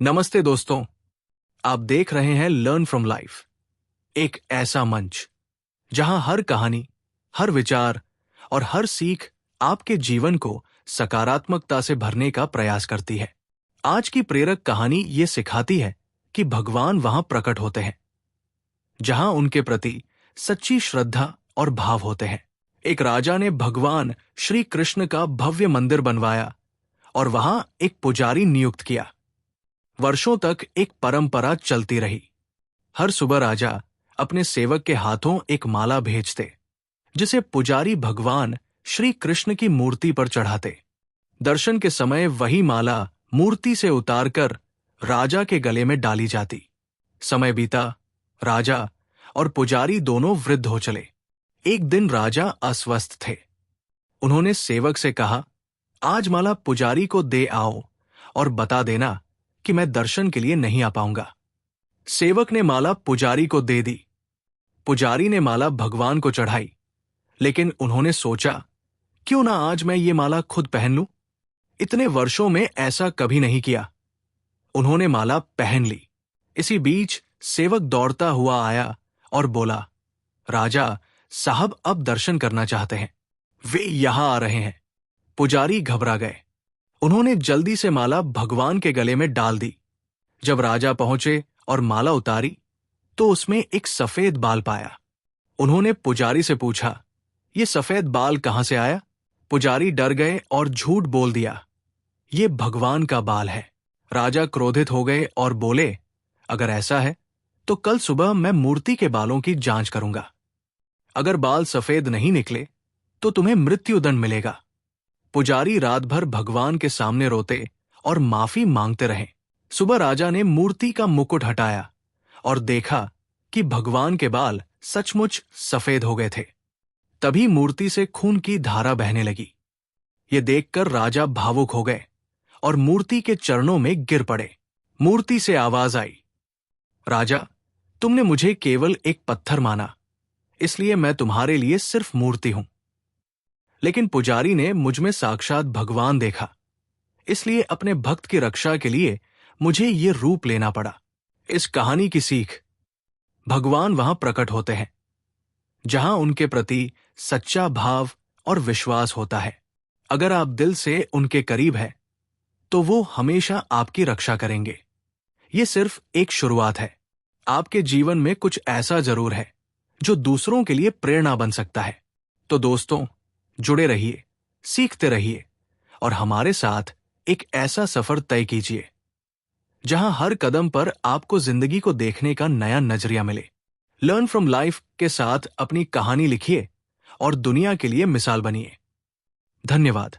नमस्ते दोस्तों, आप देख रहे हैं लर्न फ्रॉम लाइफ, एक ऐसा मंच जहां हर कहानी, हर विचार और हर सीख आपके जीवन को सकारात्मकता से भरने का प्रयास करती है। आज की प्रेरक कहानी ये सिखाती है कि भगवान वहां प्रकट होते हैं जहां उनके प्रति सच्ची श्रद्धा और भाव होते हैं। एक राजा ने भगवान श्री कृष्ण का भव्य मंदिर बनवाया और वहां एक पुजारी नियुक्त किया। वर्षों तक एक परंपरा चलती रही। हर सुबह राजा अपने सेवक के हाथों एक माला भेजते, जिसे पुजारी भगवान श्री कृष्ण की मूर्ति पर चढ़ाते। दर्शन के समय वही माला मूर्ति से उतारकर राजा के गले में डाली जाती। समय बीता, राजा और पुजारी दोनों वृद्ध हो चले। एक दिन राजा अस्वस्थ थे। उन्होंने सेवक से कहा, आज माला पुजारी को दे आओ और बता देना कि मैं दर्शन के लिए नहीं आ पाऊंगा। सेवक ने माला पुजारी को दे दी। पुजारी ने माला भगवान को चढ़ाई, लेकिन उन्होंने सोचा, क्यों ना आज मैं ये माला खुद पहन लूं? इतने वर्षों में ऐसा कभी नहीं किया। उन्होंने माला पहन ली। इसी बीच सेवक दौड़ता हुआ आया और बोला, राजा साहब अब दर्शन करना चाहते हैं, वे यहां आ रहे हैं। पुजारी घबरा गए। उन्होंने जल्दी से माला भगवान के गले में डाल दी। जब राजा पहुंचे और माला उतारी तो उसमें एक सफेद बाल पाया। उन्होंने पुजारी से पूछा, ये सफेद बाल कहां से आया? पुजारी डर गए और झूठ बोल दिया, ये भगवान का बाल है। राजा क्रोधित हो गए और बोले, अगर ऐसा है तो कल सुबह मैं मूर्ति के बालों की जांच करूंगा। अगर बाल सफेद नहीं निकले तो तुम्हें मृत्युदंड मिलेगा। पुजारी रात भर भगवान के सामने रोते और माफी मांगते रहे। सुबह राजा ने मूर्ति का मुकुट हटाया और देखा कि भगवान के बाल सचमुच सफेद हो गए थे। तभी मूर्ति से खून की धारा बहने लगी। ये देखकर राजा भावुक हो गए और मूर्ति के चरणों में गिर पड़े। मूर्ति से आवाज आई, राजा, तुमने मुझे केवल एक पत्थर माना, इसलिए मैं तुम्हारे लिए सिर्फ मूर्ति हूं। लेकिन पुजारी ने मुझ में साक्षात भगवान देखा, इसलिए अपने भक्त की रक्षा के लिए मुझे ये रूप लेना पड़ा। इस कहानी की सीख, भगवान वहां प्रकट होते हैं जहां उनके प्रति सच्चा भाव और विश्वास होता है। अगर आप दिल से उनके करीब हैं, तो वो हमेशा आपकी रक्षा करेंगे। ये सिर्फ एक शुरुआत है। आपके जीवन में कुछ ऐसा जरूर है जो दूसरों के लिए प्रेरणा बन सकता है। तो दोस्तों, जुड़े रहिए, सीखते रहिए और हमारे साथ एक ऐसा सफर तय कीजिए जहां हर कदम पर आपको जिंदगी को देखने का नया नजरिया मिले। लर्न फ्रॉम लाइफ के साथ अपनी कहानी लिखिए और दुनिया के लिए मिसाल बनिए। धन्यवाद।